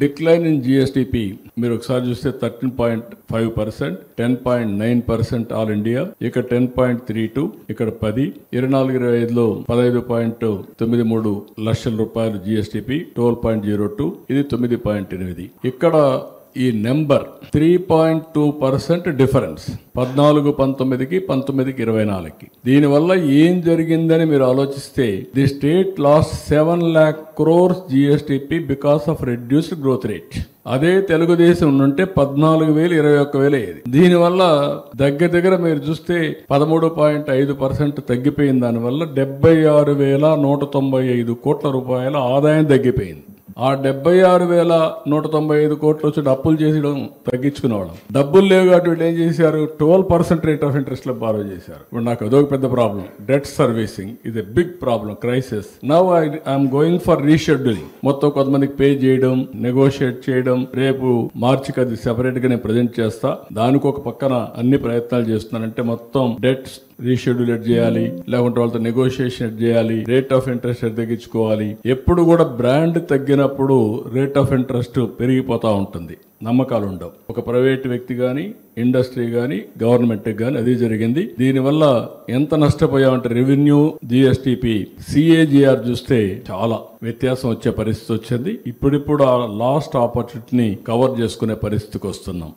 Decline in GSTP మీరు ఒకసారి చూస్తే 13.5%, 10.9% ఆల్ ఇండియా, ఇక్కడ 10.32, ఇక్కడ 10, 24-25లో 15.93 లక్షల రూపాయలు జిఎస్టిపి, 12.02, ఇది 9.8. ఇక్కడ ఈ నెంబర్ 3.2% డిఫరెన్స్ 14-19కి 19కి 24కి. దీనివల్ల ఏం జరిగిందని మీరు ఆలోచిస్తే the state last 7 lakh crores GSTP because of reduced growth rate. అదే తెలుగుదేశం ఉంటే 14,000 21,000 అయ్యేది. దీనివల్ల దగ్గర మీరు చూస్తే 13.5% తగ్గిపోయింది. దానివల్ల 76,195 కోట్ల రూపాయల ఆదాయం తగ్గిపోయింది. ఆ 76,195 కోట్లు వచ్చి అప్పులు చేసేయడం తగ్గించుకునేవాళ్ళం. డబ్బులు లేవు కాబట్టి వీళ్ళు ఏం చేశారు, 12% రేట్ ఆఫ్ ఇంట్రెస్ట్ లో బారో చేశారు. ఇప్పుడు నాకు అదొక పెద్ద ప్రాబ్లం. డెట్ సర్వీసింగ్ ఇది big problem, crisis. Now I'm going for rescheduling. మొత్తం కొంతమందికి పే చేయడం, నెగోషియేట్ చేయడం. రేపు మార్చికి అది సెపరేట్ గా నేను ప్రజెంట్ చేస్తా. దానికి ఒక పక్కన అన్ని ప్రయత్నాలు చేస్తున్నానంటే మొత్తం డెట్ రీషెడ్యూల్ చేయాలి, లేకుంటే వాళ్ళతో నెగోషియేషన్ చేయాలి, రేట్ ఆఫ్ ఇంట్రెస్ట్ తగ్గించుకోవాలి. ఎప్పుడు కూడా బ్రాండ్ తగ్గినప్పుడు రేట్ ఆఫ్ ఇంట్రెస్ట్ పెరిగిపోతా ఉంటుంది, నమ్మకాలు ఉండవు. ఒక ప్రైవేట్ వ్యక్తి గాని, ఇండస్ట్రీ గాని, గవర్నమెంట్ గాని అదే జరిగింది. దీనివల్ల ఎంత నష్టపోయామంటే రెవెన్యూ, జిఎస్టిపి, సిఏజిఆర్ చూస్తే చాలా వ్యత్యాసం వచ్చే పరిస్థితి వచ్చింది. ఇప్పుడిప్పుడు ఆ లాస్ట్ ఆపర్చునిటీని కవర్ చేసుకునే పరిస్థితికి వస్తున్నాం.